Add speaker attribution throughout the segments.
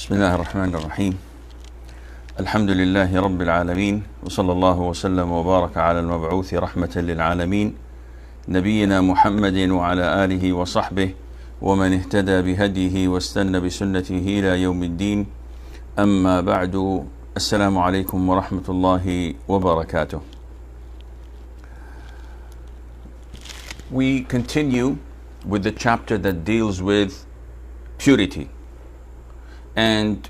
Speaker 1: بسم الله الرحمن الرحيم الحمد لله رب العالمين وصلى الله وسلم وبارك على المبعوث رحمة للعالمين نبينا محمد وعلى آله وصحبه ومن اهتدى بهديه واستنى بسنته إلى يوم الدين أما بعد السلام عليكم ورحمة الله وبركاته. We continue with the chapter that deals with purity. And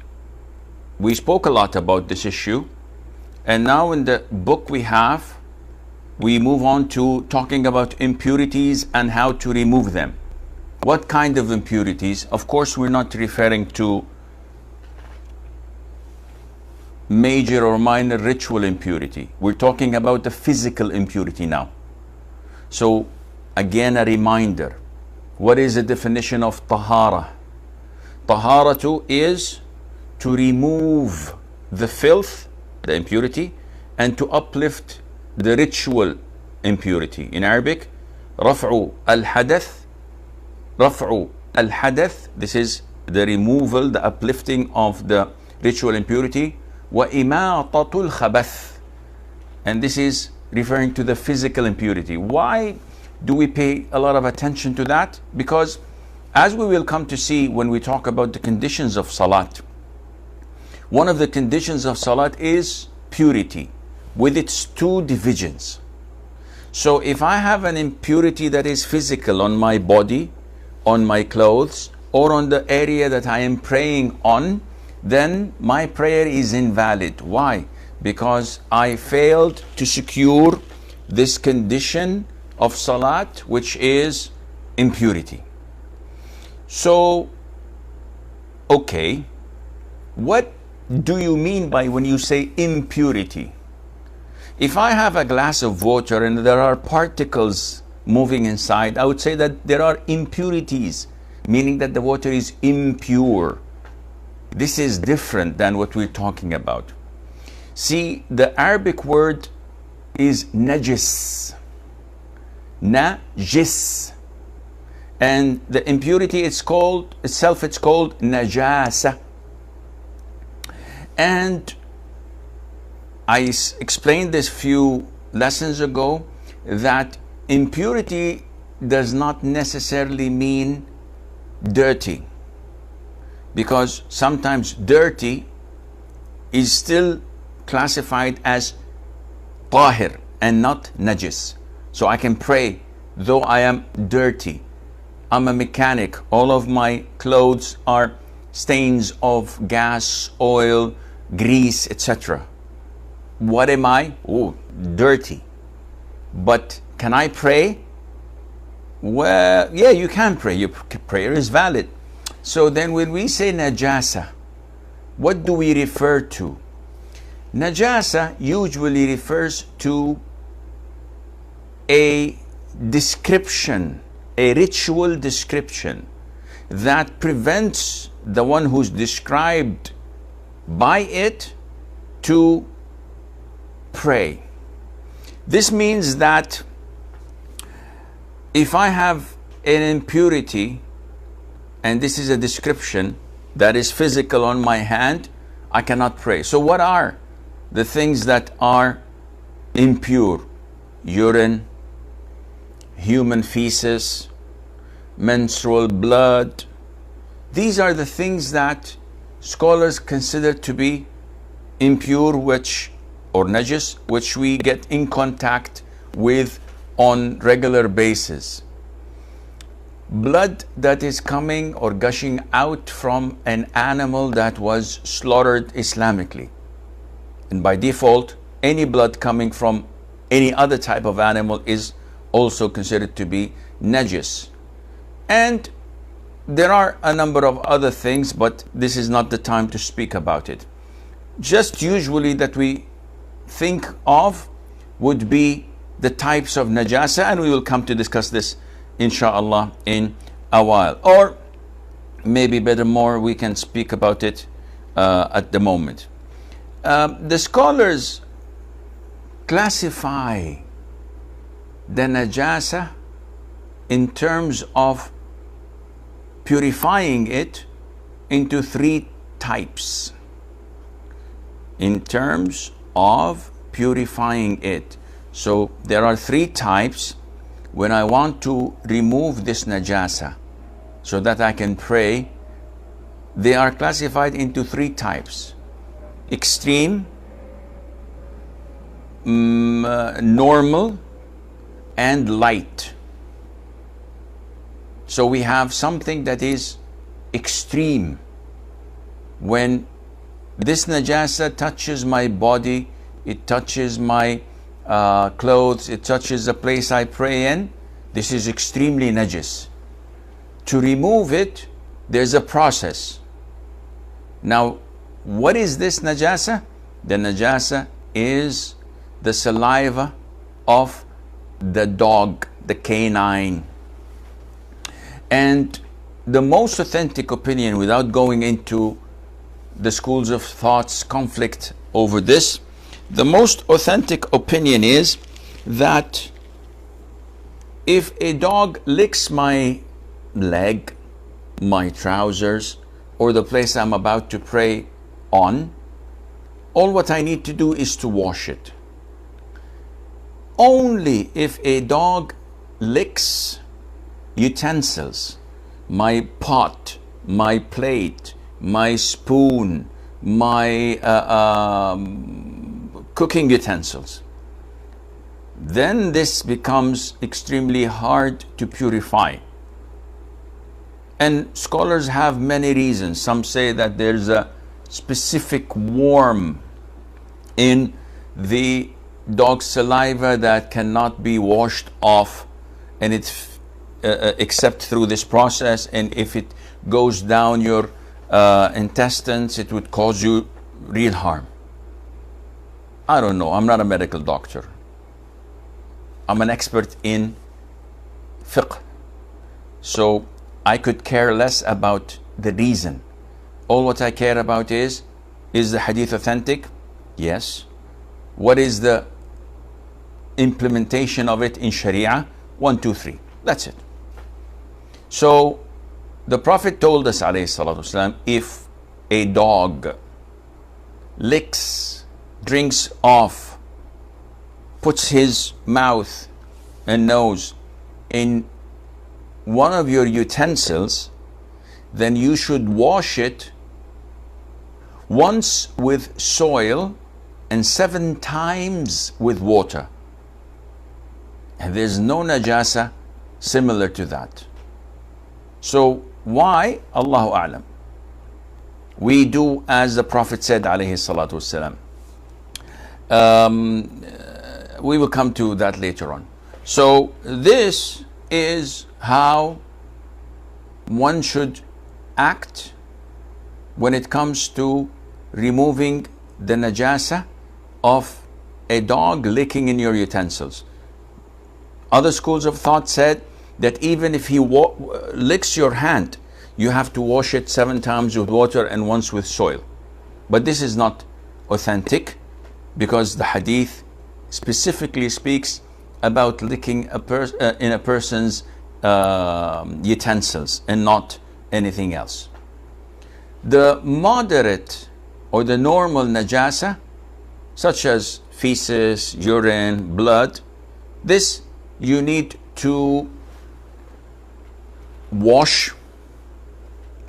Speaker 1: we spoke a lot about this issue, and now in the book we move on to talking about impurities and how to remove them. What kind of impurities? Of course, we're not referring to major or minor ritual impurity. We're talking about the physical impurity now. So again, a reminder, what is the definition of tahara? Taharatu is to remove the filth, the impurity, and to uplift the ritual impurity. In Arabic, raf'u al-hadath. Raf'u al-hadath, this is the removal, the uplifting of the ritual impurity. Wa imatatul khabath, and this is referring to the physical impurity. Why do we pay a lot of attention to that? Because as we will come to see when we talk about the conditions of salat, one of the conditions of salat is purity with its two divisions. So if I have an impurity that is physical on my body, on my clothes, or on the area that I am praying on, then my prayer is invalid. Why? Because I failed to secure this condition of salat, which is impurity. So, okay, what do you mean by when you say impurity? If I have a glass of water and there are particles moving inside, I would say that there are impurities, meaning that the water is impure. This is different than what we're talking about. See, the Arabic word is najis. Najis. And the impurity it's called najasa. And I explained this few lessons ago that impurity does not necessarily mean dirty, because sometimes dirty is still classified as tahir and not najis. So I can pray though I am dirty. I'm a mechanic. All of my clothes are stains of gas, oil, grease, etc. What am I? Oh, dirty. But can I pray? Well, yeah, you can pray. Your prayer is valid. So then when we say najasa, what do we refer to? Najasa usually refers to a description, a ritual description that prevents the one who's described by it to pray. This means that if I have an impurity, and this is a description that is physical on my hand, I cannot pray. So what are the things that are impure? Urine, human feces, menstrual blood. These are the things that scholars consider to be impure, or najis, which we get in contact with on regular basis. Blood that is coming or gushing out from an animal that was slaughtered Islamically. And by default, any blood coming from any other type of animal is also considered to be najis. And there are a number of other things, but this is not the time to speak about it. Just usually that we think of would be the types of najasa, and we will come to discuss this inshallah in a while, or maybe better more we can speak about it at the moment. The scholars classify the najasa in terms of purifying it into three types in terms of purifying it. So there are 3 types when I want to remove this najasa so that I can pray. They are classified into 3 types: extreme, normal, and light. So we have something that is extreme. When this najasa touches my body, it touches my clothes, it touches the place I pray in, this is extremely najis. To remove it, there's a process. Now, what is this najasa? The najasa is the saliva of the dog, the canine. And the most authentic opinion, without going into the schools of thoughts conflict over this, the most authentic opinion is that if a dog licks my leg, my trousers, or the place I'm about to pray on, all what I need to do is to wash it. Only if a dog licks utensils, my pot, my plate, my spoon, my cooking utensils, then this becomes extremely hard to purify. And scholars have many reasons. Some say that there's a specific worm in the dog's saliva that cannot be washed off, and it's except through this process, and if it goes down your intestines, it would cause you real harm. I don't know. I'm not a medical doctor. I'm an expert in fiqh. So I could care less about the reason. All what I care about is the hadith authentic? Yes. What is the implementation of it in Sharia? 1, 2, 3. That's it. So the Prophet told us, alayhi salatu wasalam, if a dog licks, drinks off, puts his mouth and nose in one of your utensils, then you should wash it once with soil and 7 times with water. And there's no najasa similar to that. So why? Allahu A'lam. We do as the Prophet said, alayhi salatu wasalam. We will come to that later on. So this is how one should act when it comes to removing the najasa of a dog licking in your utensils. Other schools of thought said that even if he licks your hand, you have to wash it 7 times with water and once with soil. But this is not authentic, because the hadith specifically speaks about licking in a person's utensils and not anything else. The moderate or the normal najasa, such as feces, urine, blood, this you need to wash,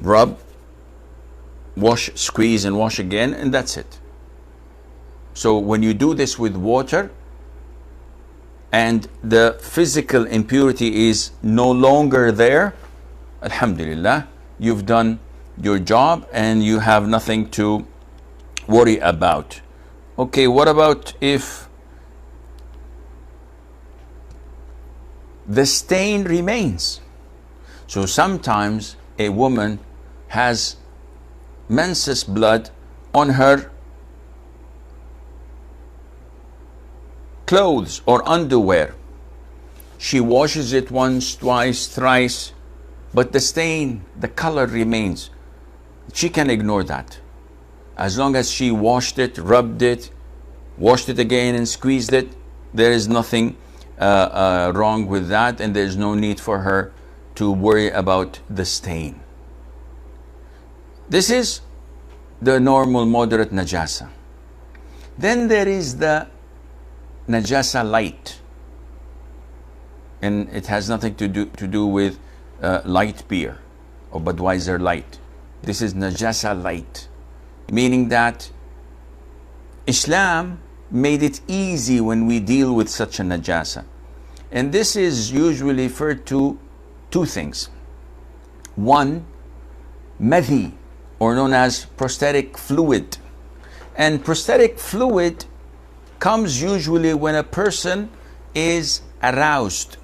Speaker 1: rub, wash, squeeze and wash again, and that's it. So when you do this with water and the physical impurity is no longer there, alhamdulillah, you've done your job and you have nothing to worry about. Okay, what about if the stain remains? So sometimes a woman has menses blood on her clothes or underwear. She washes it once, twice, thrice, but the stain, the color remains. She can ignore that. As long as she washed it, rubbed it, washed it again and squeezed it, there is nothing wrong with that, and there's no need for her to worry about the stain. This is the normal moderate najasa. Then there is the najasa light, and it has nothing to do with light beer or Budweiser light. This is najasa light, meaning that Islam made it easy when we deal with such a najasa. And this is usually referred to two things. One, madhi, or known as prosthetic fluid. And prosthetic fluid comes usually when a person is aroused.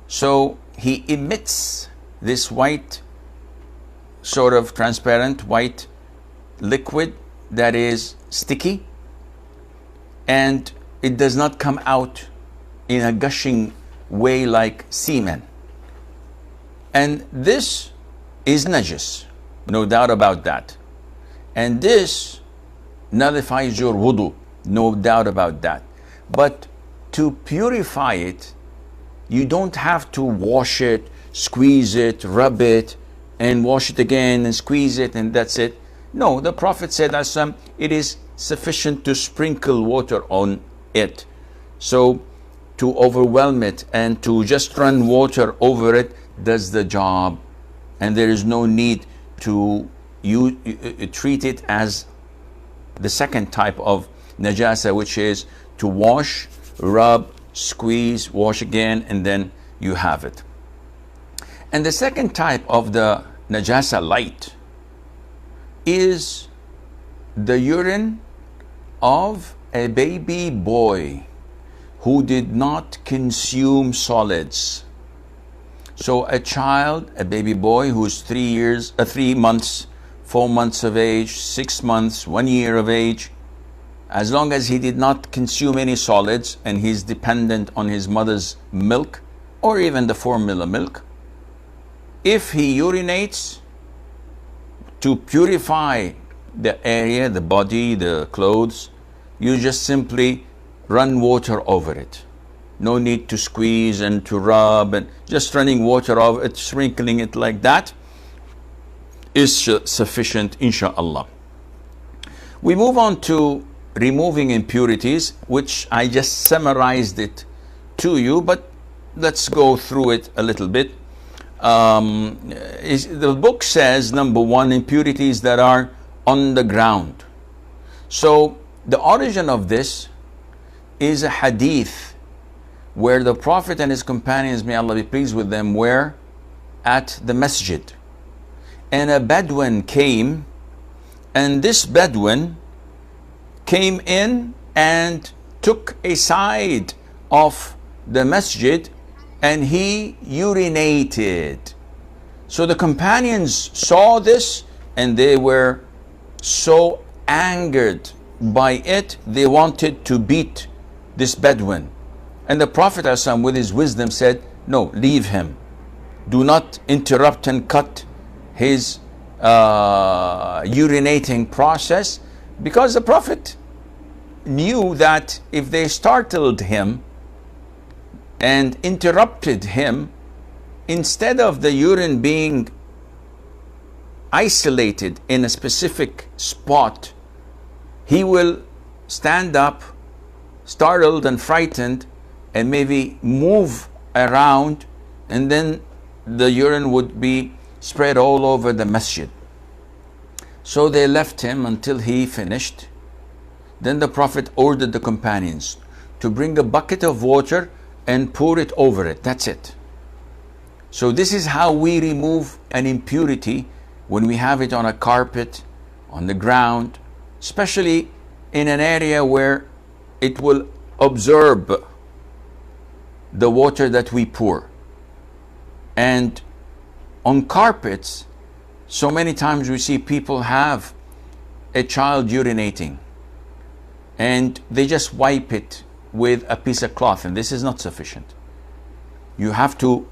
Speaker 1: So he emits this white, sort of transparent white liquid that is sticky, and it does not come out in a gushing way like semen. And this is najis, no doubt about that. And this nullifies your wudu, no doubt about that. But to purify it, you don't have to wash it, squeeze it, rub it, and wash it again and squeeze it, and that's it. No, the Prophet said, it is sufficient to sprinkle water on it. So to overwhelm it and to just run water over it does the job, and there is no need to treat it as the second type of najasa, which is to wash, rub, squeeze, wash again, and then you have it. And the second type of the najasa light is the urine of a baby boy who did not consume solids. So a child, a baby boy who's 3 months, 4 months of age, 6 months, 1 year of age, as long as he did not consume any solids and he's dependent on his mother's milk or even the formula milk, if he urinates, to purify the area, the body, the clothes, you just simply run water over it. No need to squeeze and to rub, and just running water over it, sprinkling it like that is sufficient, inshallah. We move on to removing impurities, which I just summarized it to you, but let's go through it a little bit. The book says, number one, impurities that are on the ground. So the origin of this is a hadith where the Prophet and his companions, may Allah be pleased with them, were at the masjid, and a Bedouin came, and this Bedouin came in and took a side of the masjid and he urinated. So the companions saw this and they were so angered by it, they wanted to beat this Bedouin. And the Prophet ﷺ, with his wisdom, said, no, leave him. Do not interrupt and cut his urinating process, because the Prophet knew that if they startled him and interrupted him, instead of the urine being isolated in a specific spot, he will stand up startled and frightened and maybe move around, and then the urine would be spread all over the masjid. So they left him until he finished. Then the Prophet ordered the companions to bring a bucket of water and pour it over it. That's it. So this is how we remove an impurity when we have it on a carpet, on the ground, especially in an area where it will absorb the water that we pour. And on carpets, so many times we see people have a child urinating and they just wipe it with a piece of cloth, and this is not sufficient. You have to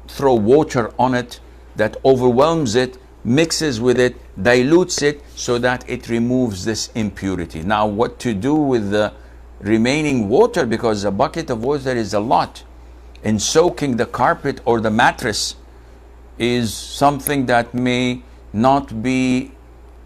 Speaker 1: throw water on it that overwhelms it, mixes with it, dilutes it, so that it removes this impurity. Now, what to do with the remaining water, because a bucket of water is a lot, and soaking the carpet or the mattress is something that may not be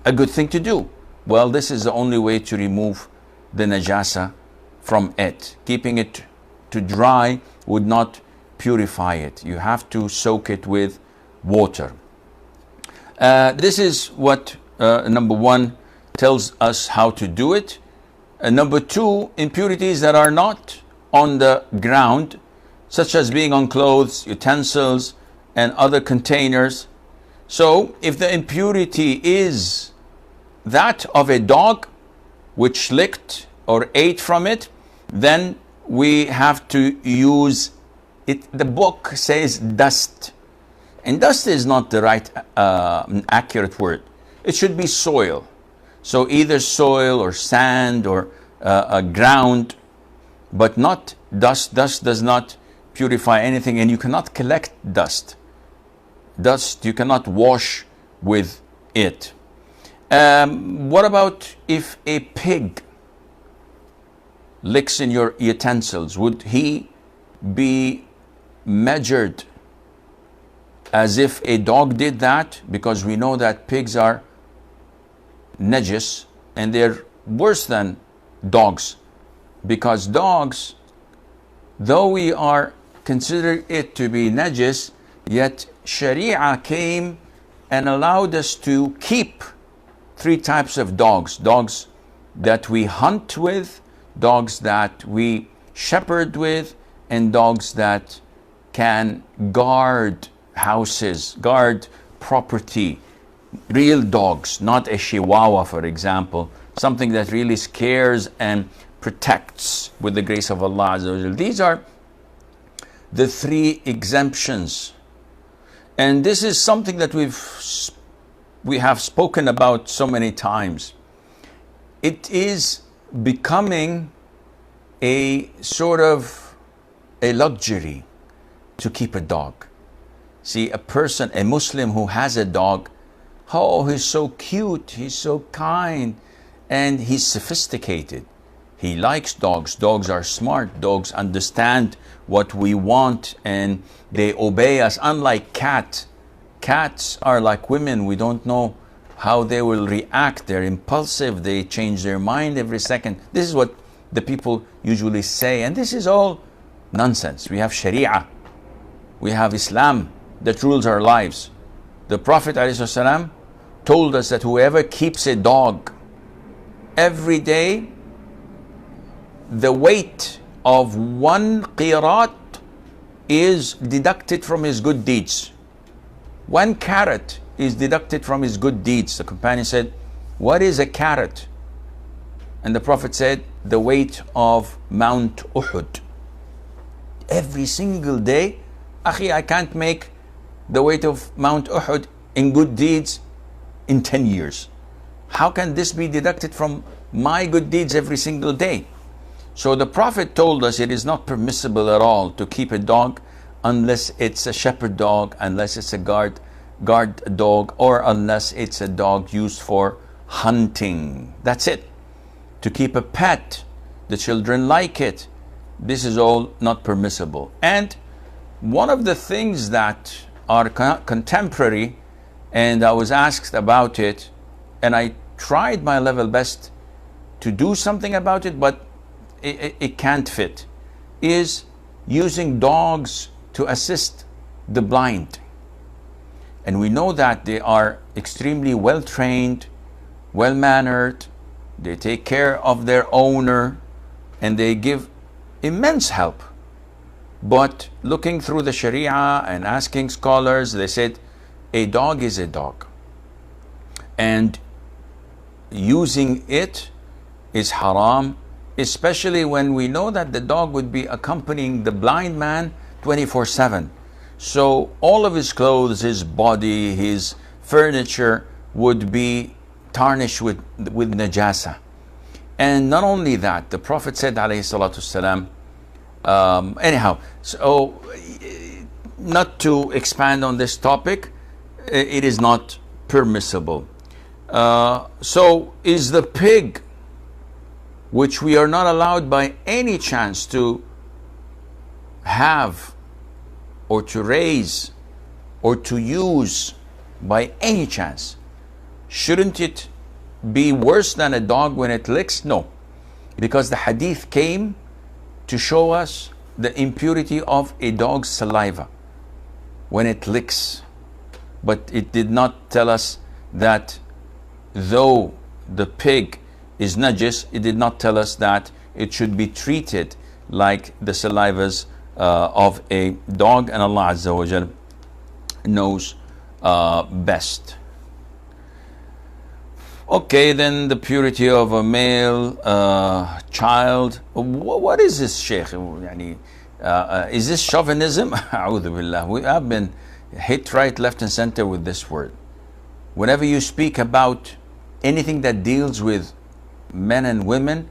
Speaker 1: a good thing to do? Well, this is the only way to remove the najasa from it. Keeping it to dry would not purify it. You have to soak it with water. This is what number one tells us how to do it. Number two, impurities that are not on the ground, such as being on clothes, utensils, and other containers. So if the impurity is that of a dog which licked or ate from it, then we have to use it. The book says dust, and dust is not the right accurate word. It should be soil. So either soil or sand or ground, but not dust. Dust does not purify anything, and you cannot collect dust. Dust you cannot wash with it. What about if a pig licks in your utensils? Would he be measured as if a dog did that? Because we know that pigs are najis and they're worse than dogs, because dogs, though we are consider it to be najis, yet Sharia came and allowed us to keep three types of dogs. Dogs that we hunt with, dogs that we shepherd with, and dogs that can guard houses, guard property. Real dogs, not a chihuahua, for example, something that really scares and protects with the grace of Allah Azza wa Jal. These are the three exemptions. And this is something that we have spoken about so many times. It is becoming a sort of a luxury to keep a dog. See, a person, a Muslim who has a dog, oh, he's so cute, he's so kind, and he's sophisticated. He likes dogs. Dogs are smart. Dogs understand what we want and they obey us. Unlike cats. Cats are like women. We don't know how they will react. They're impulsive. They change their mind every second. This is what the people usually say. And this is all nonsense. We have Sharia. We have Islam that rules our lives. The Prophet ﷺ told us that whoever keeps a dog every day, the weight of one qirat is deducted from his good deeds. 1 carat is deducted from his good deeds. The companion said, what is a carat? And the Prophet said, the weight of Mount Uhud. Every single day, Akhi, I can't make the weight of Mount Uhud in good deeds in 10 years. How can this be deducted from my good deeds every single day? So the Prophet told us it is not permissible at all to keep a dog unless it's a shepherd dog, unless it's a guard dog, or unless it's a dog used for hunting. That's it. To keep a pet, the children like it. This is all not permissible. And one of the things that are contemporary, and I was asked about it, and I tried my level best to do something about it, but it can't fit, is using dogs to assist the blind. And we know that they are extremely well trained, well mannered, they take care of their owner, and they give immense help. But looking through the Sharia and asking scholars, they said a dog is a dog, and using it is haram, especially when we know that the dog would be accompanying the blind man 24/7. So all of his clothes, his body, his furniture would be tarnished with najasa. And not only that, the Prophet said, alayhi salatu salam, anyhow, so not to expand on this topic, it is not permissible. So is the pig, which we are not allowed by any chance to have or to raise or to use by any chance, shouldn't it be worse than a dog when it licks? No, because the hadith came to show us the impurity of a dog's saliva when it licks. But it did not tell us that though the pig is najis, it did not tell us that it should be treated like the salivas of a dog, and Allah Azza wa Jal knows best. Okay, then the purity of a male child. What is this, Sheikh? Is this chauvinism? A'udhu billah. We have been hit right, left, and center with this word. Whenever you speak about anything that deals with men and women,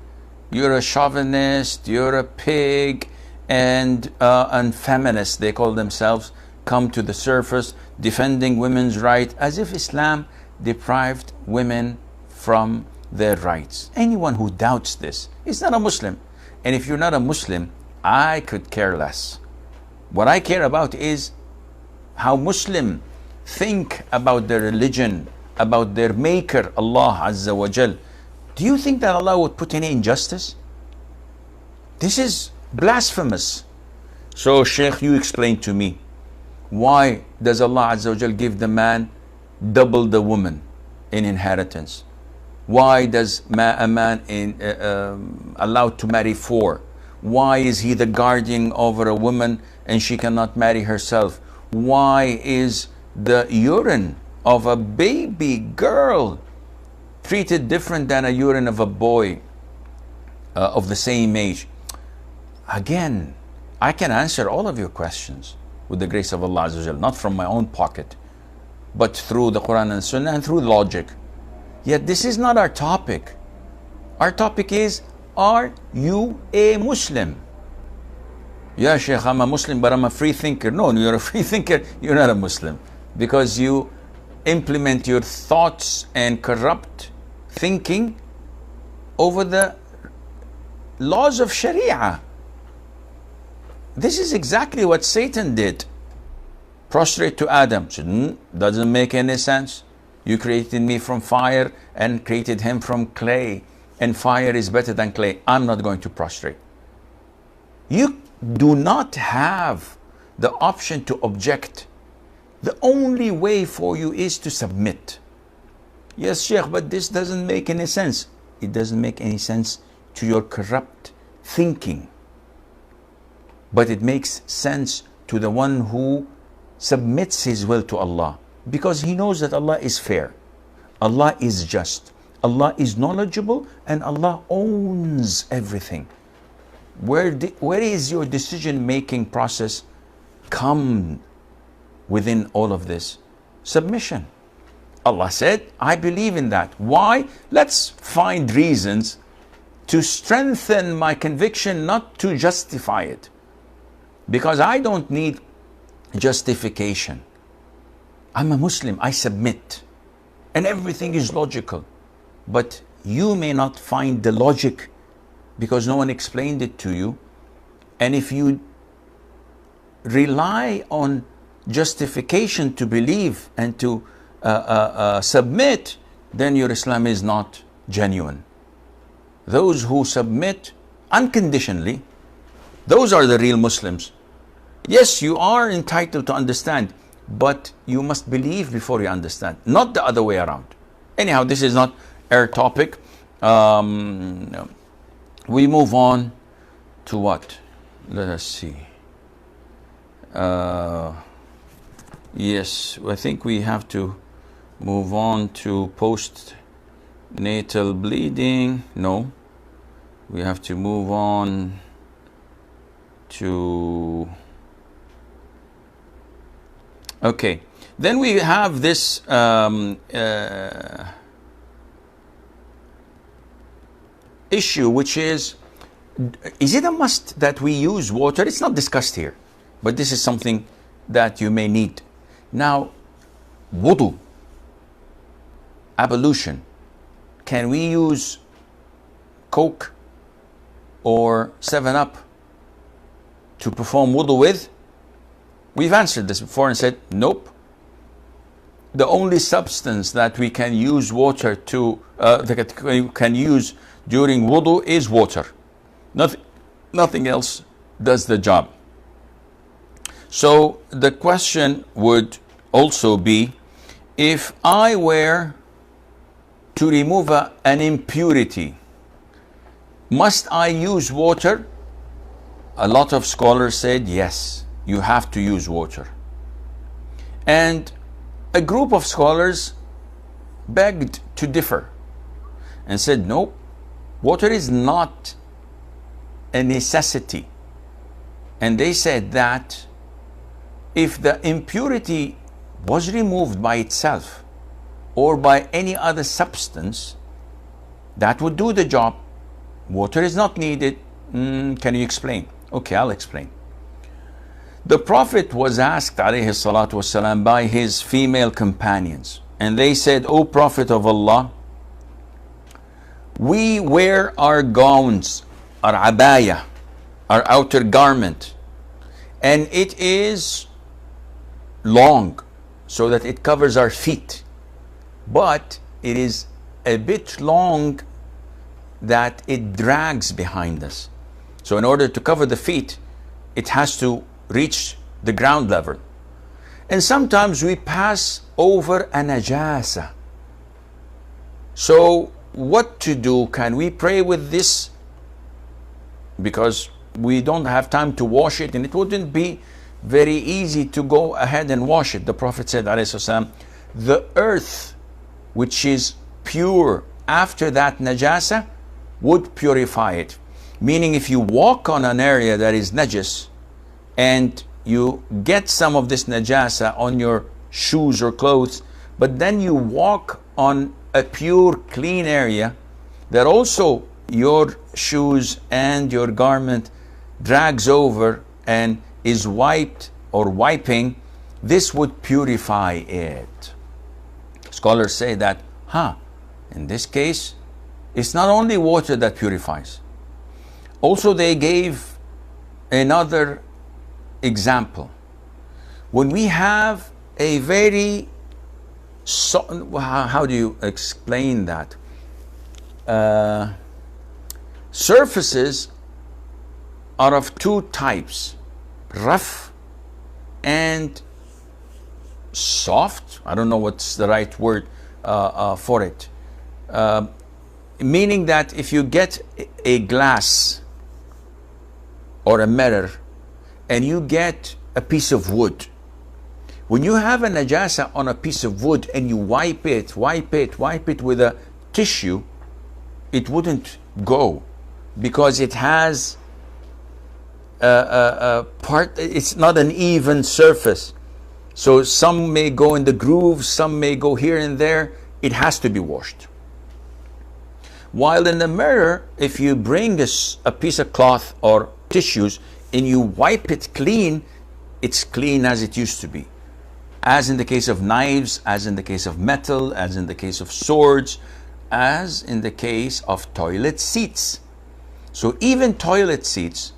Speaker 1: you're a chauvinist, you're a pig, and feminists, they call themselves, come to the surface defending women's rights as if Islam deprived women from their rights. Anyone who doubts this is not a Muslim. And if you're not a Muslim, I could care less. What I care about is how Muslims think about their religion, about their maker, Allah Azza wa Jal. Do you think that Allah would put any injustice? This is blasphemous. So Sheikh, you explain to me, why does Allah Azza wa Jal give the man double the woman in inheritance? Why does a man allowed to marry 4? Why is he the guardian over a woman and she cannot marry herself? Why is the urine of a baby girl treated different than a urine of a boy of the same age? Again, I can answer all of your questions with the grace of Allah Azza wa Jal, not from my own pocket, but through the Qur'an and Sunnah and through logic. Yet this is not our topic. Our topic is, are you a Muslim? Yeah, Sheikh, I'm a Muslim, but I'm a free thinker. No, you're a free thinker, you're not a Muslim. Because you implement your thoughts and corrupt thinking over the laws of Sharia. This is exactly what Satan did. Prostrate to Adam. Said, doesn't make any sense. You created me from fire and created him from clay. And fire is better than clay. I'm not going to prostrate. You do not have the option to object. The only way for you is to submit. Yes, Sheikh, but this doesn't make any sense. It doesn't make any sense to your corrupt thinking. But it makes sense to the one who submits his will to Allah, because he knows that Allah is fair, Allah is just, Allah is knowledgeable, and Allah owns everything. Where is your decision-making process come within all of this? Submission. Allah said, I believe in that. Why? Let's find reasons to strengthen my conviction, not to justify it. Because I don't need justification. I'm a Muslim, I submit. And everything is logical. But you may not find the logic because no one explained it to you. And if you rely on justification to believe and to submit, then your Islam is not genuine. Those who submit unconditionally, those are the real Muslims. Yes, you are entitled to understand, but you must believe before you understand, not the other way around. Anyhow, this is not our topic. We move on to what? Let us see. Yes, I think we have to move on to postnatal bleeding. No, we have to move on to... Okay, then we have this issue, which is it a must that we use water? It's not discussed here, but this is something that you may need. Now, wudu, ablution, can we use Coke or 7-Up to perform wudu with? We've answered this before and said, nope. the only substance that we can use water to, that we can use during wudu is water. Nothing else does the job. So the question would also be, if I were to remove an impurity, must I use water? A lot of scholars said yes, you have to use water. And a group of scholars begged to differ and said no, water is not a necessity. And they said that if the impurity was removed by itself or by any other substance, that would do the job. Water is not needed. Can you explain? Okay, I'll explain. The Prophet was asked, alayhi salatu wasalam, by his female companions, and they said, O Prophet of Allah, we wear our gowns, our abaya, our outer garment, and it is long so that it covers our feet, but it is a bit long that it drags behind us. So in order to cover the feet, it has to reach the ground level. And sometimes we pass over a najasa. So what to do? Can we pray with this? Because we don't have time to wash it, and it wouldn't be very easy to go ahead and wash it. The Prophet said, alayhi, the earth which is pure after that najasa would purify it. Meaning, if you walk on an area that is najis and you get some of this najasa on your shoes or clothes, but then you walk on a pure clean area that also your shoes and your garment drags over and is wiped or wiping, this would purify it. Scholars say that, in this case, it's not only water that purifies. Also, they gave another example. When we have a very, how do you explain that? Surfaces are of two types, rough and soft. I don't know what's the right word for it. Meaning that if you get a glass or a mirror and you get a piece of wood, when you have a najasa on a piece of wood and you wipe it with a tissue, it wouldn't go, because it has a part, it's not an even surface. So some may go in the grooves, some may go here and there. It has to be washed. While in the mirror, if you bring a piece of cloth or tissues and you wipe it clean, it's clean as it used to be. As in the case of knives, as in the case of metal, as in the case of swords, as in the case of toilet seats. So even toilet seats,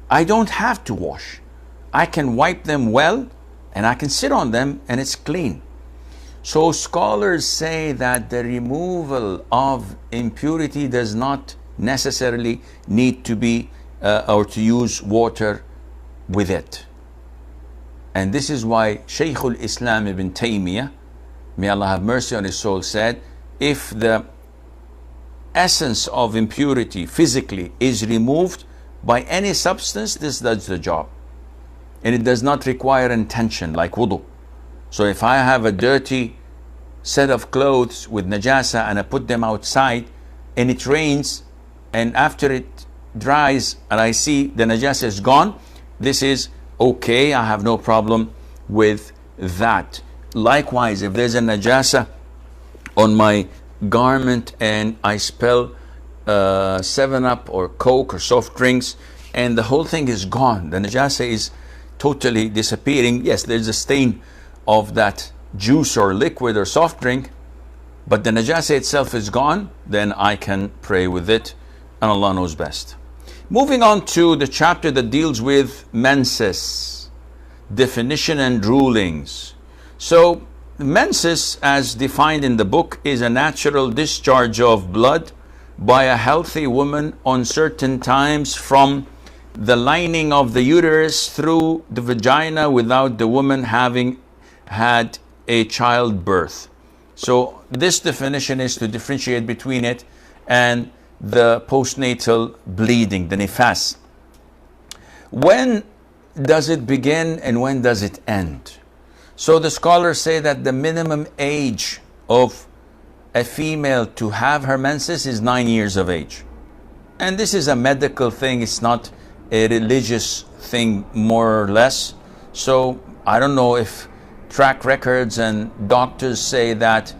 Speaker 1: I don't have to wash. I can wipe them well and I can sit on them and it's clean. So scholars say that the removal of impurity does not necessarily need to be or to use water with it. And this is why Shaykhul Islam ibn Taymiyyah, may Allah have mercy on his soul, said, if the essence of impurity physically is removed by any substance, this does the job. And it does not require intention like wudu. So if I have a dirty set of clothes with najasa and I put them outside and it rains, and after it dries and I see the najasa is gone, this is okay, I have no problem with that. Likewise, if there's a najasa on my garment and I spill 7-Up or Coke or soft drinks and the whole thing is gone, the najasa is totally disappearing. Yes, there's a stain of that juice or liquid or soft drink, but the najasa itself is gone, then I can pray with it, and Allah knows best. Moving on to the chapter that deals with Menses, definition and rulings. So menses, as defined in the book, is a natural discharge of blood by a healthy woman on certain times from the lining of the uterus through the vagina without the woman having had a childbirth. So this definition is to differentiate between it and the postnatal bleeding, the nifas. When does it begin and when does it end? So the scholars say that the minimum age of a female to have her menses is 9 years of age. And this is a medical thing, it's not a religious thing, more or less. So I don't know if track records and doctors say that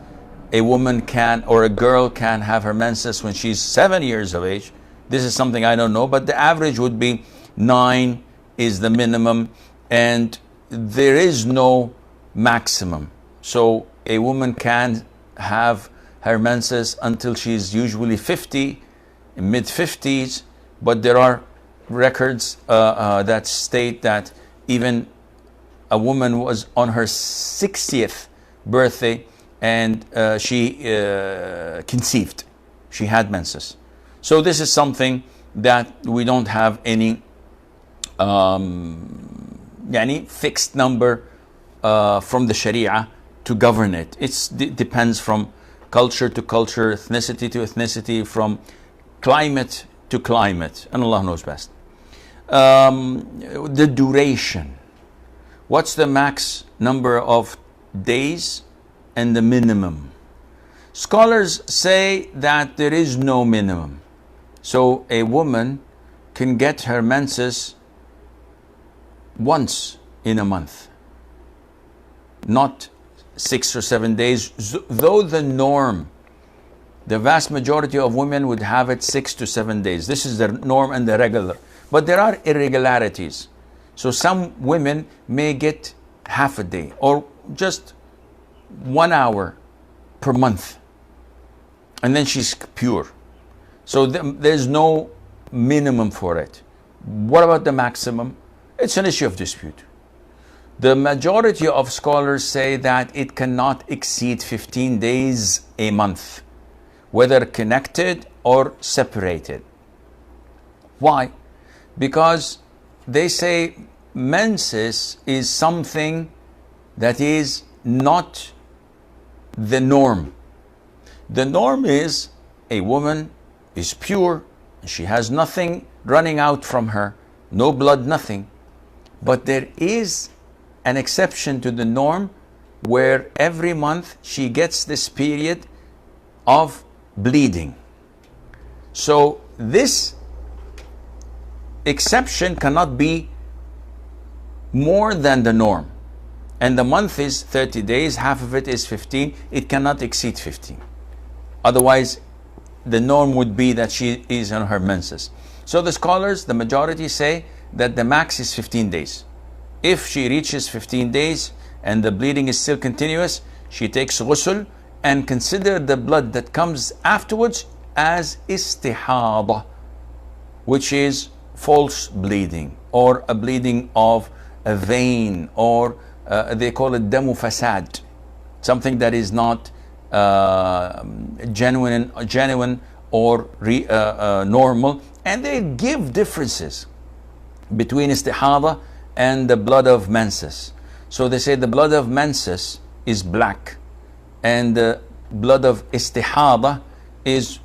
Speaker 1: a woman can, or a girl can have her menses when she's 7 years of age. This is something I don't know, but the average would be 9 is the minimum, and there is no maximum. So a woman can have her menses until she's usually 50, mid-50s, but there are records that state that even a woman was on her 60th birthday and she conceived. She had menses. So this is something that we don't have any fixed number from the Sharia to govern it. It depends from culture to culture, ethnicity to ethnicity, from climate to climate, and Allah knows best. The duration. What's the max number of days and the minimum? Scholars say that there is no minimum. So a woman can get her menses once in a month, not 6 or 7 days, though the norm, the vast majority of women would have it 6 to 7 days. This is the norm and the regular. But there are irregularities. So some women may get half a day or just 1 hour per month, and then she's pure. So there's no minimum for it. What about the maximum? It's an issue of dispute. The majority of scholars say that it cannot exceed 15 days a month, whether connected or separated. Why? Because they say menses is something that is not the norm. The norm is a woman is pure, she has nothing running out from her, no blood, nothing. But there is an exception to the norm where every month she gets this period of bleeding. So this exception cannot be more than the norm. And the month is 30 days, half of it is 15. It cannot exceed 15. Otherwise, the norm would be that she is on her menses. So the scholars, the majority, say that the max is 15 days. If she reaches 15 days and the bleeding is still continuous, she takes ghusl and consider the blood that comes afterwards as istihada, which is false bleeding or a bleeding of a vein, or they call it damu fasad, something that is not genuine or normal. And they give differences between istihada and the blood of menses. So they say the blood of menses is black and the blood of istihada is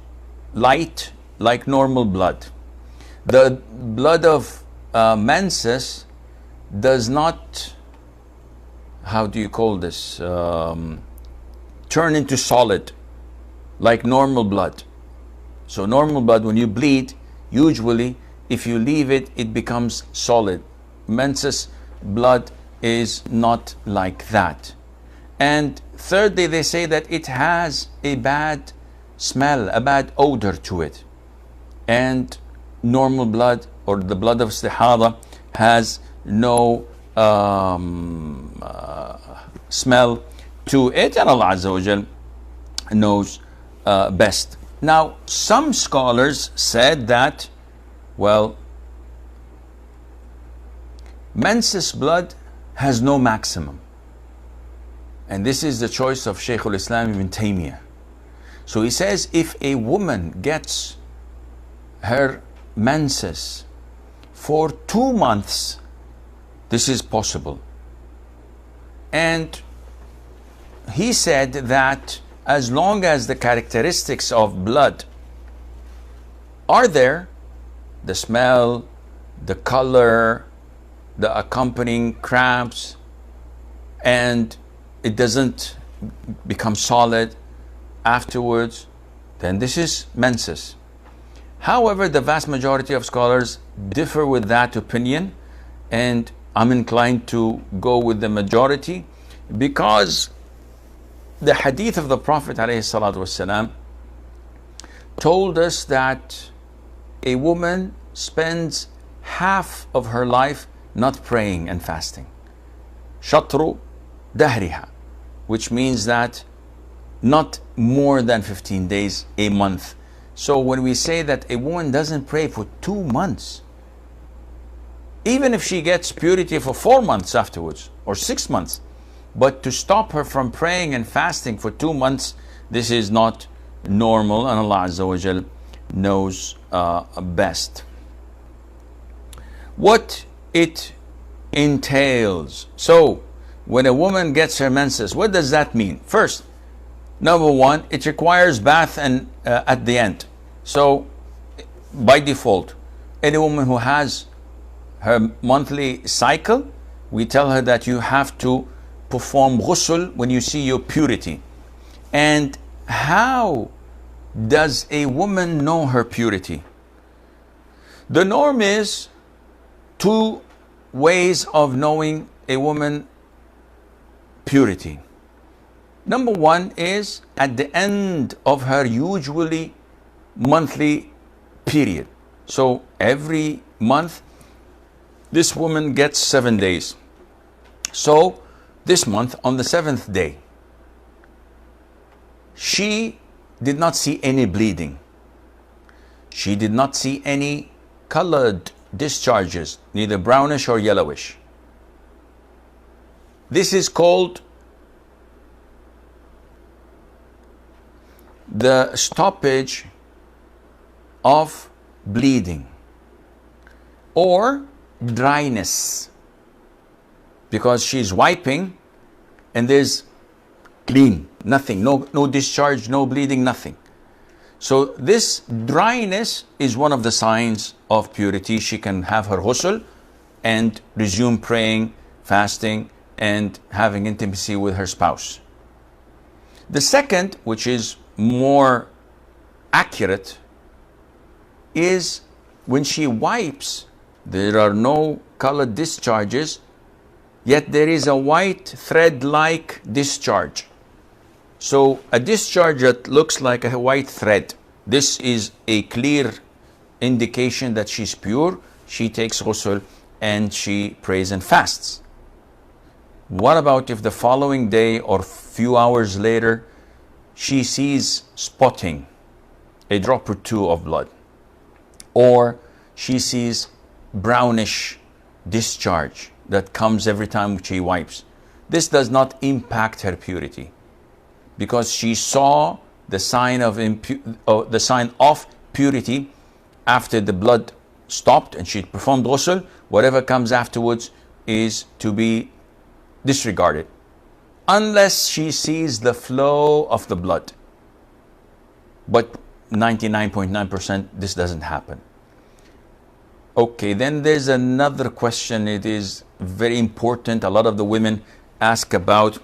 Speaker 1: light, like normal blood. The blood of menses does not, how do you call this, turn into solid like normal blood. So normal blood, when you bleed, usually if you leave it, it becomes solid. Menses blood is not like that. And thirdly, they say that it has a bad smell, a bad odor to it. And normal blood, or the blood of istihada, has no smell to it, and Allah Azza wa Jal knows best. Now, some scholars said that, well, menses blood has no maximum. and this is the choice of Shaykh al-Islam ibn Taymiyyah. So he says, if a woman gets her menses for 2 months, this is possible. And he said that as long as the characteristics of blood are there, the smell, the color, the accompanying cramps, and it doesn't become solid afterwards, then this is menses. However, the vast majority of scholars differ with that opinion, and I'm inclined to go with the majority, because the hadith of the Prophet ﷺ told us that a woman spends half of her life not praying and fasting. Shatru dahriha, which means that not more than 15 days a month. So when we say that a woman doesn't pray for 2 months, even if she gets purity for 4 months afterwards or 6 months, but to stop her from praying and fasting for 2 months, this is not normal, and Allah Azza wa Jal knows best what it entails. So when a woman gets her menses, what does that mean? First, number one, it requires bath and at the end. So by default, any woman who has her monthly cycle, we tell her that you have to perform ghusl when you see your purity. And how does a woman know her purity? The norm is 2 ways of knowing a woman purity. Number one is at the end of her usually monthly period. So every month this woman gets 7 days. So this month on the 7th day, she did not see any bleeding. She did not see any colored discharges, neither brownish or yellowish. This is called the stoppage of bleeding or dryness, because she's wiping and there's clean, nothing, no discharge, no bleeding, nothing. So this dryness is one of the signs of purity. She can have her ghusl and resume praying, fasting, and having intimacy with her spouse. The second, which is more accurate, is when she wipes, there are no colored discharges, yet there is a white thread-like discharge. So a discharge that looks like a white thread, this is a clear indication that she's pure. She takes ghusl and she prays and fasts. What about if the following day or few hours later she sees spotting, a drop or 2 of blood, or she sees brownish discharge that comes every time she wipes? This does not impact her purity, because she saw the sign of purity after the blood stopped and she performed ghusl. Whatever comes afterwards is to be disregarded, unless she sees the flow of the blood. But 99.9% this doesn't happen. Okay, then there's another question. It is very important. A lot of the women ask about,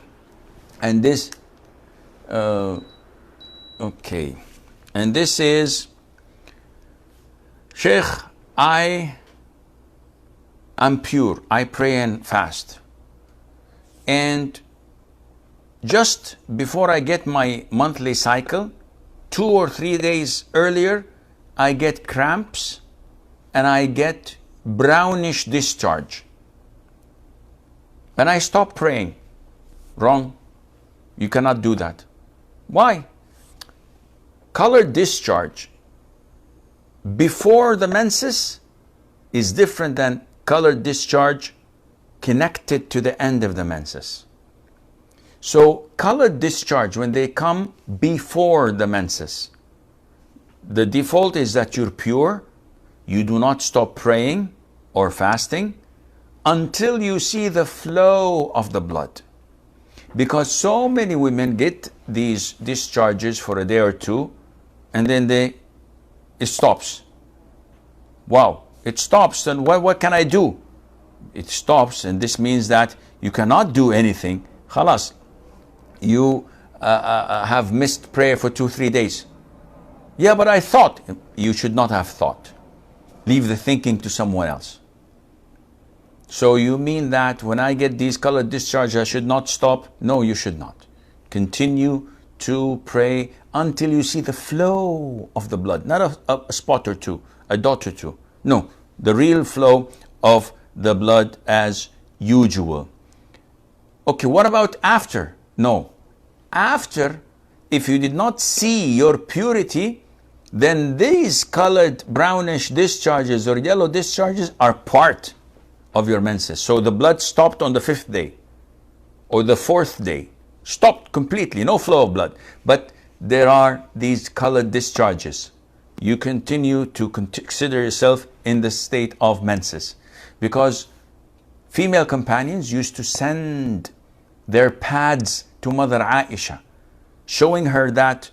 Speaker 1: and this okay, and this is, Sheikh, I am pure, I pray and fast, and just before I get my monthly cycle, 2 or 3 days earlier, I get cramps and I get brownish discharge, and I stop praying. Wrong. You cannot do that. Why? Colored discharge before the menses is different than colored discharge connected to the end of the menses. So colored discharge, when they come before the menses, the default is that you're pure. You do not stop praying or fasting until you see the flow of the blood. Because so many women get these discharges for a day or two, and then it stops. Wow, it stops, and what can I do? It stops, and this means that you cannot do anything. Khalas, you have missed prayer for 2-3 days. Yeah, but I thought. You should not have thought. Leave the thinking to someone else. So you mean that when I get these colored discharges, I should not stop? No, you should not. Continue to pray until you see the flow of the blood. Not a spot or two, a dot or two. No, the real flow of the blood as usual. Okay, what about after? No. After, if you did not see your purity, then these colored brownish discharges or yellow discharges are part of your menses. So the blood stopped on the 5th day or the 4th day. Stopped completely, no flow of blood. But there are these colored discharges. You continue to consider yourself in the state of menses. Because female companions used to send their pads to Mother Aisha, showing her that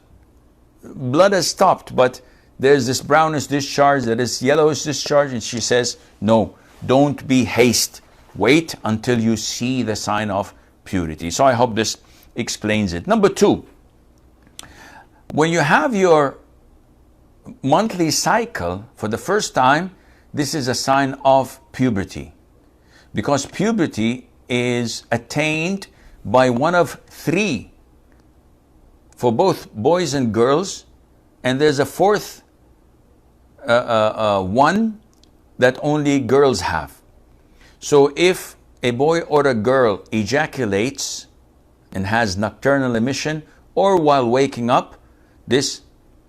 Speaker 1: blood has stopped, but there's this brownish discharge, there is yellowish discharge, and she says, no, don't be haste. Wait until you see the sign of purity. So I hope this explains it. Number 2, when you have your monthly cycle for the first time, this is a sign of puberty. Because puberty is attained by one of 3 for both boys and girls, and there's a 4th one that only girls have. So if a boy or a girl ejaculates and has nocturnal emission, or while waking up, this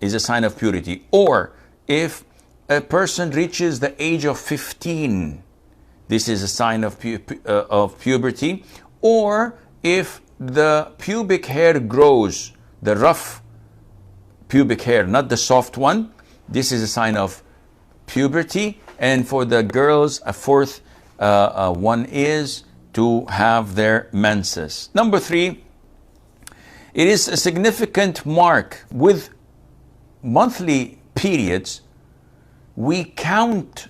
Speaker 1: is a sign of purity. Or if a person reaches the age of 15, this is a sign of puberty. Or if the pubic hair grows, the rough pubic hair, not the soft one, this is a sign of puberty. And for the girls, a 4th one is to have their menses. Number 3, it is a significant mark. With monthly periods, we count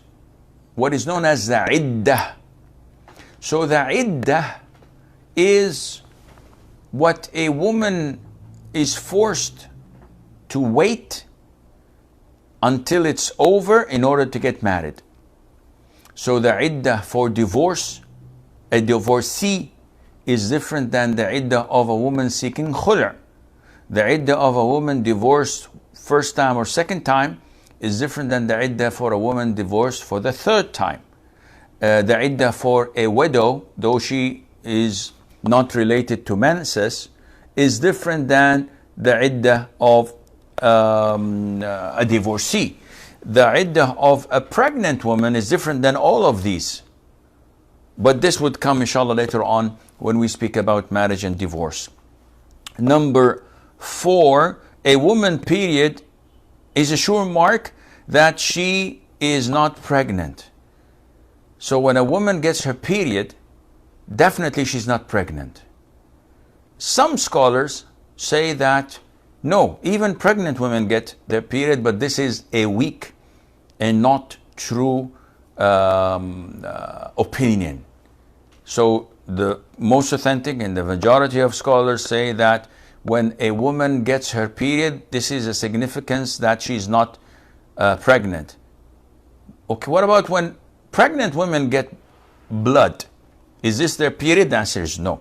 Speaker 1: what is known as the iddah. So the iddah is what a woman is forced to wait until it's over in order to get married. So the iddah for divorce, a divorcee, is different than the iddah of a woman seeking khul'. The iddah of a woman divorced first time or second time is different than the iddah for a woman divorced for the 3rd time. The iddah for a widow, though she is not related to Menses, is different than the iddah of a divorcee. The iddah of a pregnant woman is different than all of these. But this would come inshallah later on when we speak about marriage and divorce. Number 4, a woman period is a sure mark that she is not pregnant. So when a woman gets her period, definitely she's not pregnant. Some scholars say that no, even pregnant women get their period, but this is a weak and not true opinion. So the most authentic and the majority of scholars say that when a woman gets her period, this is a significance that she's not pregnant. Okay, what about when pregnant women get blood? Is this their period? The answer is no.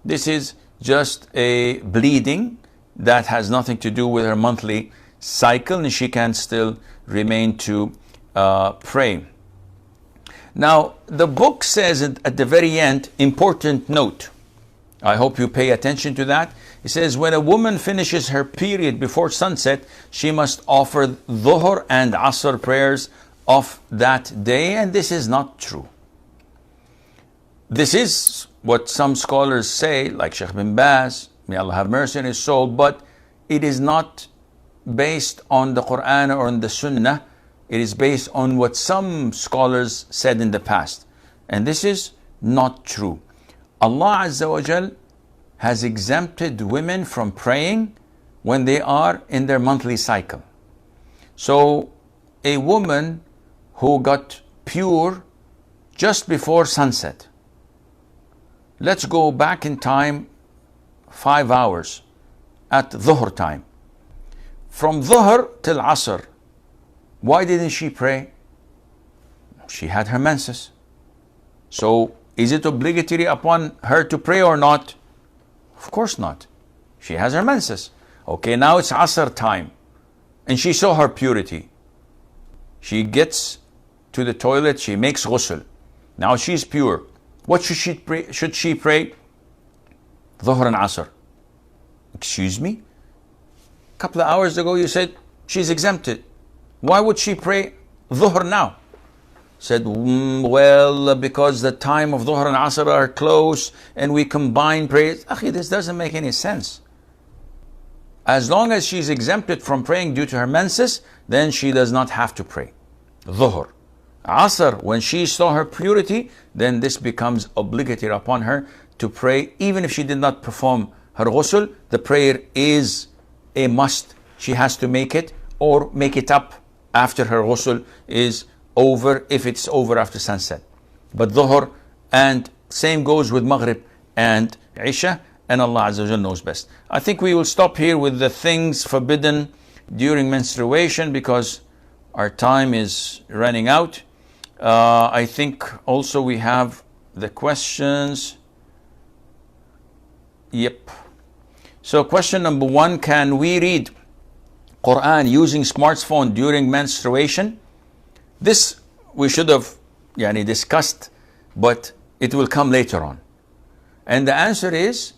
Speaker 1: This is just a bleeding that has nothing to do with her monthly cycle, and she can still remain to pray. Now, the book says at the very end, important note. I hope you pay attention to that. It says, when a woman finishes her period before sunset, she must offer Dhuhr and Asr prayers of that day, and this is not true. This is what some scholars say, like Sheikh bin Baz, may Allah have mercy on his soul, but it is not based on the Qur'an or on the Sunnah. It is based on what some scholars said in the past. And this is not true. Allah Azza wa Jal has exempted women from praying when they are in their monthly cycle. So a woman who got pure just before sunset, let's go back in time 5 hours at Dhuhr time. From Dhuhr till Asr, why didn't she pray? She had her menses. So is it obligatory upon her to pray or not? Of course not. She has her menses. Okay, now it's Asr time and she saw her purity. She gets to the toilet, she makes ghusl. Now she's pure. What should she pray? Should she pray? Dhuhr and Asr. Excuse me? A couple of hours ago you said she's exempted. Why would she pray Dhuhr now? Said, well, because the time of Dhuhr and Asr are close and we combine prayers. Akhi, this doesn't make any sense. As long as she's exempted from praying due to her menses, then she does not have to pray Dhuhr. Asr, when she saw her purity, then this becomes obligatory upon her to pray. Even if she did not perform her ghusl, the prayer is a must. She has to make it or make it up after her ghusl is over, if it's over after sunset. But Dhuhr, and same goes with Maghrib and Isha, and Allah Azza wa Jal knows best. I think we will stop here with the things forbidden during menstruation because our time is running out. I think also we have the questions. Yep. So question number 1, can we read Qur'an using smartphone during menstruation? This we should have discussed, but it will come later on. And the answer is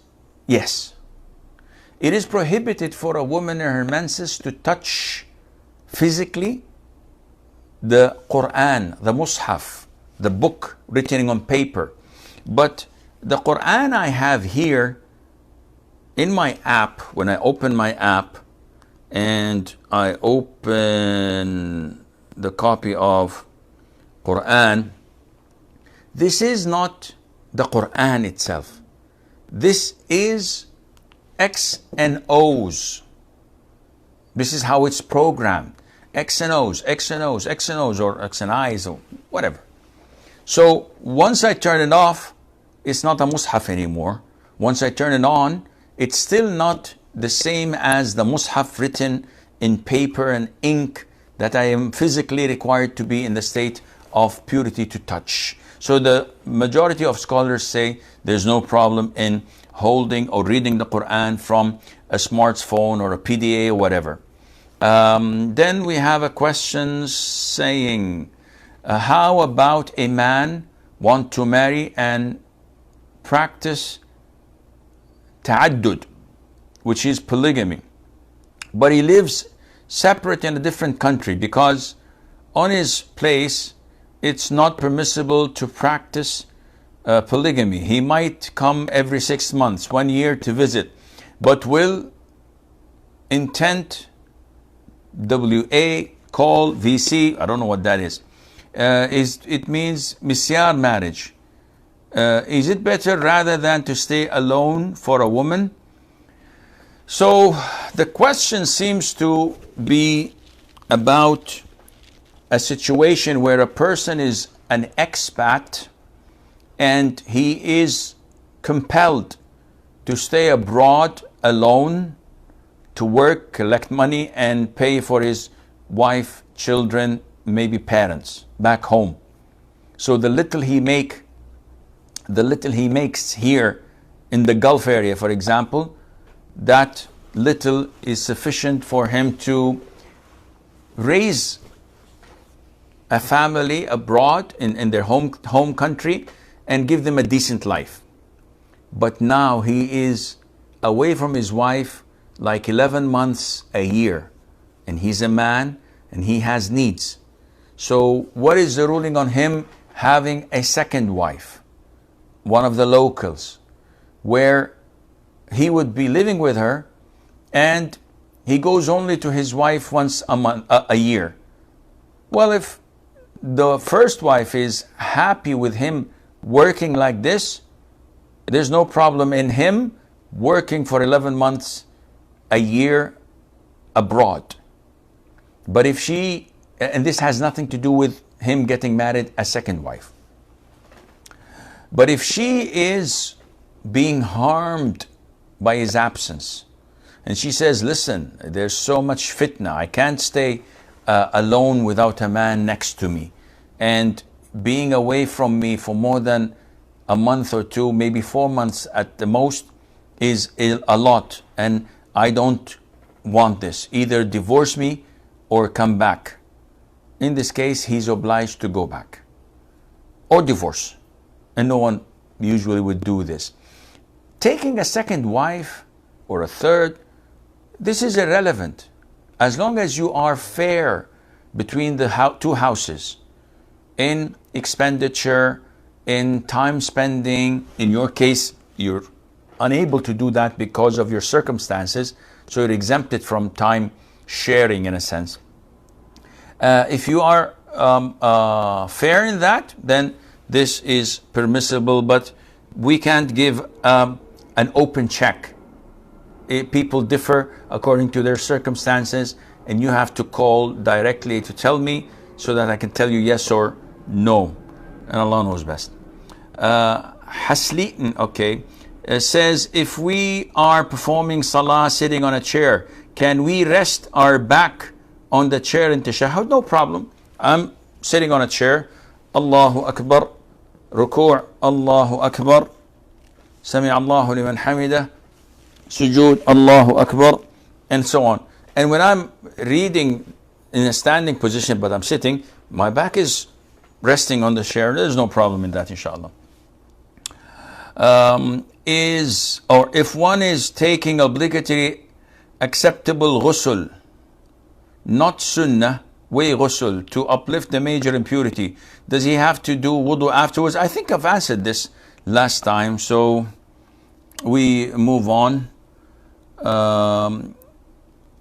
Speaker 1: yes. It is prohibited for a woman in her menses to touch physically the Qur'an, the Mus'haf, the book written on paper. But the Qur'an I have here in my app, when I open my app and I open the copy of Qur'an, this is not the Qur'an itself. This is X and O's. This is how it's programmed. X and O's, X and O's, X and O's, or X and I's, or whatever. So once I turn it off, it's not a Mus'haf anymore. Once I turn it on, it's still not the same as the Mus'haf written in paper and ink that I am physically required to be in the state of purity to touch. So the majority of scholars say there's no problem in holding or reading the Qur'an from a smartphone or a PDA or whatever. Then we have a question saying, how about a man want to marry and practice ta'addud, which is polygamy, but he lives separate in a different country because on his place it's not permissible to practice polygamy. He might come every 6 months, 1 year to visit, but will intent WA call VC, I don't know what that is. It means misyar marriage. Is it better rather than to stay alone for a woman? So the question seems to be about a situation where a person is an expat and he is compelled to stay abroad alone to work, collect money, and pay for his wife, children, maybe parents back home. So the little he makes here in the Gulf area, for example, that little is sufficient for him to raise a family abroad in their home country and give them a decent life. But now he is away from his wife like 11 months a year, and he's a man and he has needs. So what is the ruling on him having a second wife? one of the locals, where he would be living with her and he goes only to his wife once a year. Well, if the first wife is happy with him working like this, there's no problem in him working for 11 months a year abroad. But if she, and this has nothing to do with him getting married a second wife, but if she is being harmed by his absence, and she says, listen, there's so much fitna, I can't stay alone without a man next to me, and being away from me for more than a month or two, maybe 4 months at the most, is a lot, and I don't want this. Either divorce me or come back. In this case, he's obliged to go back or divorce, and no one usually would do this. Taking a second wife or a third, this is irrelevant as long as you are fair between the two houses in expenditure, in time spending. In your case, you're unable to do that because of your circumstances, so you're exempted from time sharing in a sense. If you are fair in that, then this is permissible, but we can't give an open check. People differ according to their circumstances, and you have to call directly to tell me so that I can tell you yes or no, and Allah knows best. Hasli'in, okay, says, if we are performing salah sitting on a chair, can we rest our back on the chair in tashahhud? No problem. I'm sitting on a chair. Allahu Akbar, ruku', Allahu Akbar, Sami Allahu liman hamidah, sujood, Allahu Akbar, and so on. And when I'm reading in a standing position, but I'm sitting, my back is resting on the chair. There's no problem in that, inshallah. If one is taking obligatory acceptable ghusl, not sunnah, way ghusl, to uplift the major impurity, does he have to do wudu afterwards? I think I've answered this last time, so we move on.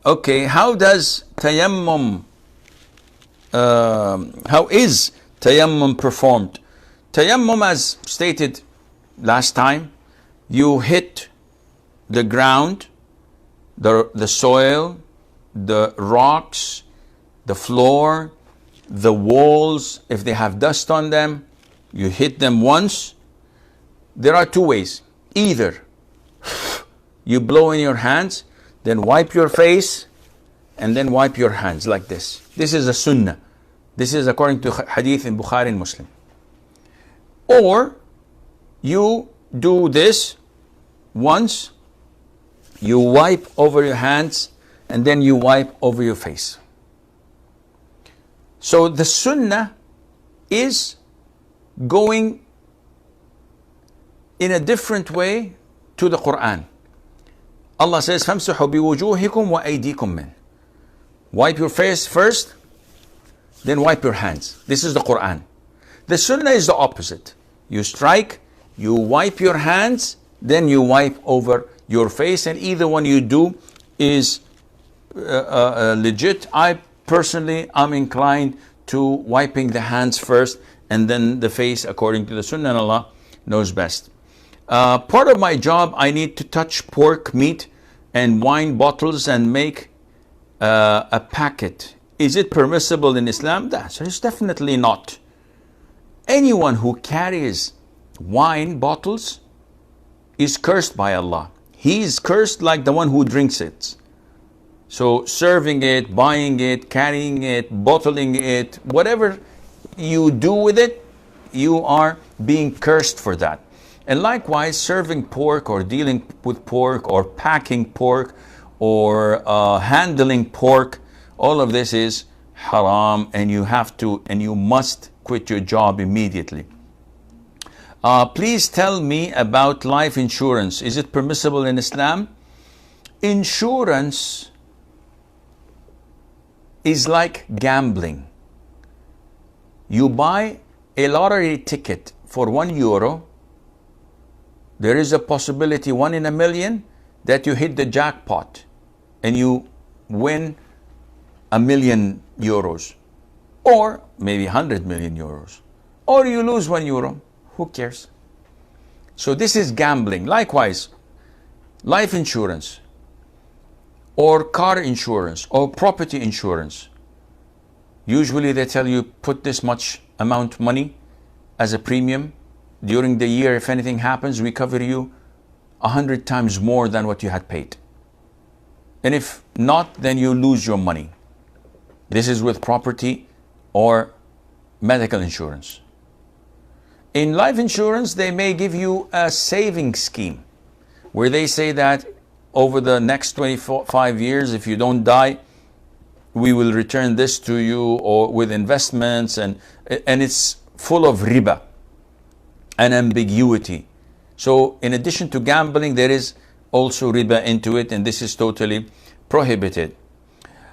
Speaker 1: Okay, how is tayammum performed? Tayammum, as stated last time, you hit the ground, the soil, the rocks, the floor, the walls. If they have dust on them, you hit them once. There are two ways. Either you blow in your hands, then wipe your face, and then wipe your hands like this. This is a sunnah. This is according to hadith in Bukhari and Muslim. Or you do this once, you wipe over your hands, and then you wipe over your face. So the sunnah is going in a different way to the Qur'an. Allah says, فَامْسُحُوا بِوُجُوهِكُمْ وَأَيْدِيكُمْ مِنْ. Wipe your face first, then wipe your hands. This is the Qur'an. The sunnah is the opposite. You strike, you wipe your hands, then you wipe over your face, and either one you do is legit. I personally am inclined to wiping the hands first and then the face according to the sunnah, and Allah knows best. Part of my job, I need to touch pork, meat, and wine bottles and make a packet. Is it permissible in Islam? The answer is definitely not. Anyone who carries wine bottles is cursed by Allah. He is cursed like the one who drinks it. So serving it, buying it, carrying it, bottling it, whatever you do with it, you are being cursed for that. And likewise, serving pork or dealing with pork or packing pork or handling pork, all of this is haram, and you have to and you must quit your job immediately. Please tell me about life insurance. Is it permissible in Islam? Insurance is like gambling. You buy a lottery ticket for €1, there is a possibility, 1 in a million, that you hit the jackpot and you win €1,000,000, or maybe 100 million euros, or you lose €1. Who cares? So this is gambling. Likewise, life insurance or car insurance or property insurance. Usually they tell you put this much amount money as a premium. During the year, if anything happens, we cover you 100 times more than what you had paid. And if not, then you lose your money. This is with property or medical insurance. In life insurance, they may give you a saving scheme where they say that over the next 25 years, if you don't die, we will return this to you, or with investments, and it's full of riba and ambiguity. So in addition to gambling, there is also riba into it, and this is totally prohibited.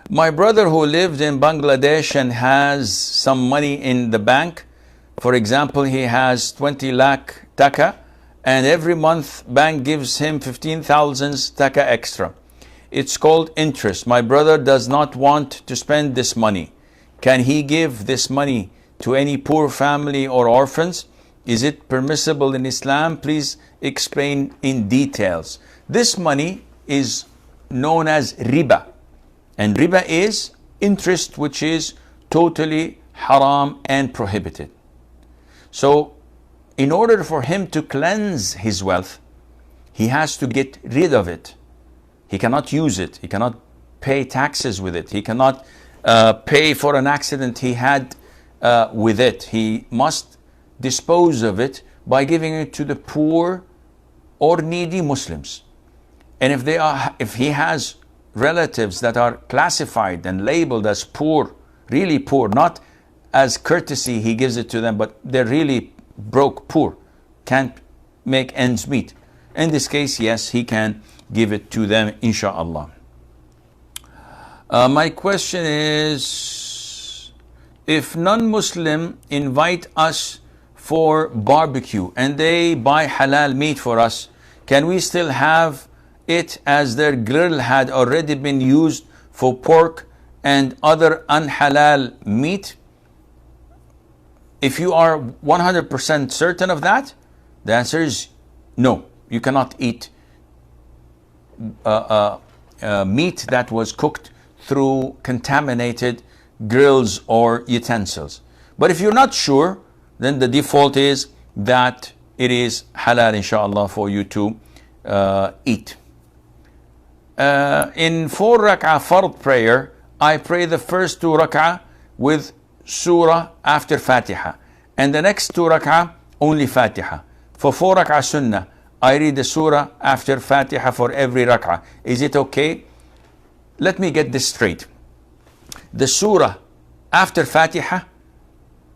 Speaker 1: My brother who lived in Bangladesh and has some money in the bank, for example, he has 20 lakh taka, and every month bank gives him 15,000 taka extra. It's called interest. My brother does not want to spend this money. Can he give this money to any poor family or orphans? Is it permissible in Islam? Please explain in details. This money is known as riba. And riba is interest, which is totally haram and prohibited. So in order for him to cleanse his wealth, he has to get rid of it. He cannot use it. He cannot pay taxes with it. He cannot pay for an accident he had with it. He must dispose of it by giving it to the poor or needy Muslims. And if he has relatives that are classified and labeled as poor, really poor, not as courtesy he gives it to them, but they're really broke, poor, can't make ends meet. In this case, yes, he can give it to them, inshallah. My question is, if non-Muslim invite us for barbecue and they buy halal meat for us, can we still have it as their grill had already been used for pork and other unhalal meat? If you are 100% certain of that, the answer is no. You cannot eat meat that was cooked through contaminated grills or utensils. But if you're not sure, then the default is that it is halal, inshallah, for you to eat. In 4 rak'ah fard prayer, I pray the first 2 rak'ah with surah after Fatiha, and the next 2 rak'ah only Fatiha. For 4 rak'ah sunnah, I read the surah after Fatiha for every rak'ah. Is it okay? Let me get this straight. The surah after Fatiha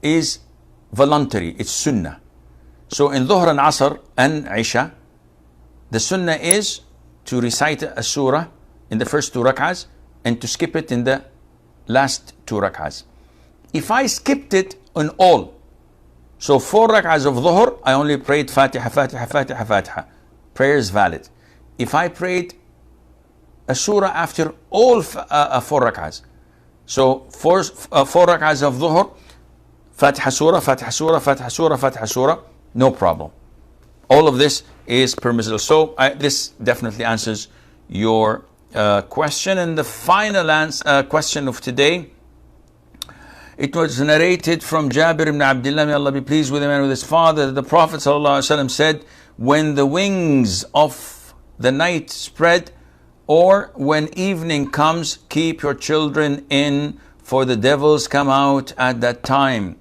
Speaker 1: is voluntary, it's sunnah. So in Dhuhr and Asr and Isha, the sunnah is to recite a surah in the first 2 rak'ahs and to skip it in the last 2 rak'ahs. If I skipped it on all, so 4 rak'ahs of Dhuhr, I only prayed Fatiha, Fatiha, Fatiha, Fatiha. Prayer is valid. If I prayed a surah after all 4 rak'ahs, so 4 rak'ahs of Dhuhr, Fatiha surah, Fatiha surah, Fatiha surah, Fatiha surah, no problem. All of this is permissible. So this definitely answers your question. And the final question of today, it was narrated from Jabir ibn Abdullah, may Allah be pleased with him and with his father, that the Prophet ﷺ said, when the wings of the night spread, or when evening comes, keep your children in, for the devils come out at that time.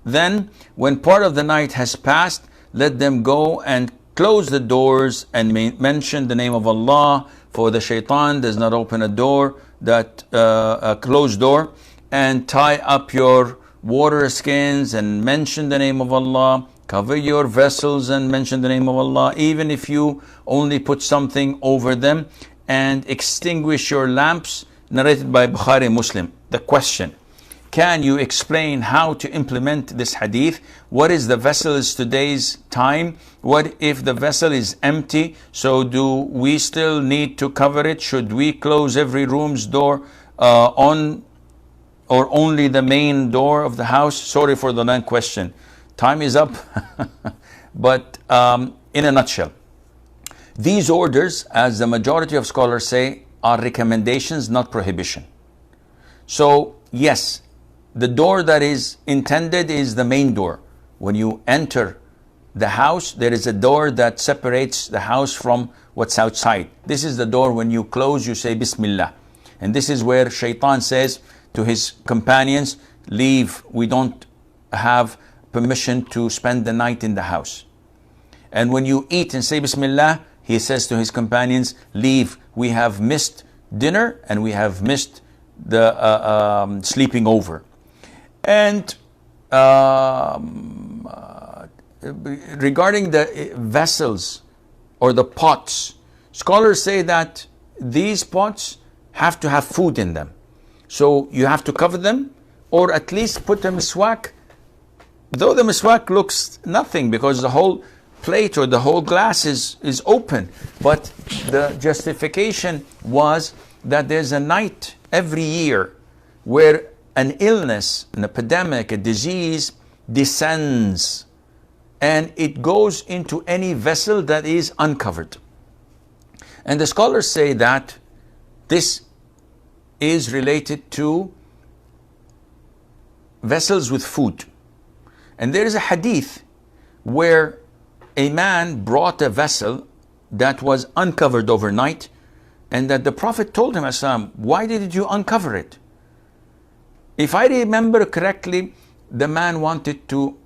Speaker 1: Then, when part of the night has passed, let them go and close the doors and mention the name of Allah, for the shaitan does not open a door, a closed door, and tie up your water skins and mention the name of Allah. Cover your vessels and mention the name of Allah, even if you only put something over them, and extinguish your lamps. Narrated by Bukhari Muslim. The question: can you explain how to implement this hadith? What is the vessel's today's time? What if the vessel is empty? So do we still need to cover it? Should we close every room's door on or only the main door of the house? Sorry for the long question. Time is up. But in a nutshell, these orders, as the majority of scholars say, are recommendations, not prohibition. So yes, the door that is intended is the main door. When you enter the house, there is a door that separates the house from what's outside. This is the door. When you close, you say Bismillah. And this is where Shaitan says to his companions, leave. We don't have permission to spend the night in the house. And when you eat and say Bismillah, he says to his companions, leave. We have missed dinner and we have missed the sleeping over. And regarding the vessels or the pots, scholars say that these pots have to have food in them. So you have to cover them, or at least put a miswak, though the miswak looks nothing because the whole plate or the whole glass is open. But the justification was that there's a night every year where an illness, an epidemic, a disease descends and it goes into any vessel that is uncovered. And the scholars say that this is related to vessels with food. And there is a hadith where a man brought a vessel that was uncovered overnight, and that the Prophet told him, why did you uncover it? If I remember correctly, the man wanted to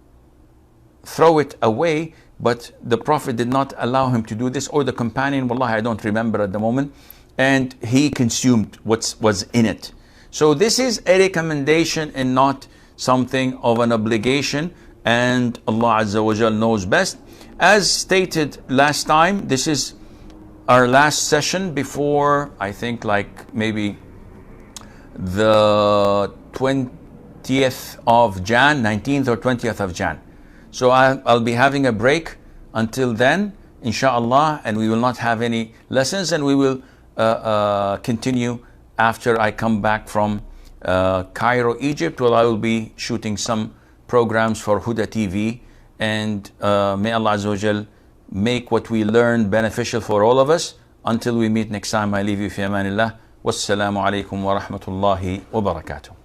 Speaker 1: throw it away, but the Prophet did not allow him to do this, or the companion, wallahi, I don't remember at the moment, and he consumed what was in it. So this is a recommendation and not something of an obligation, and Allah Azza wa Jal knows best. As stated last time, this is our last session before, I think, like maybe the 20th of Jan, 19th or 20th of Jan. So I'll be having a break until then, inshallah, and we will not have any lessons, and we will continue after I come back from Cairo, Egypt, where I will be shooting some programs for Huda TV. And may Allah Azza wa Jal make what we learn beneficial for all of us. Until we meet next time, I leave you fi amanillah. Wassalamu alaikum wa rahmatullahi wa barakatuh.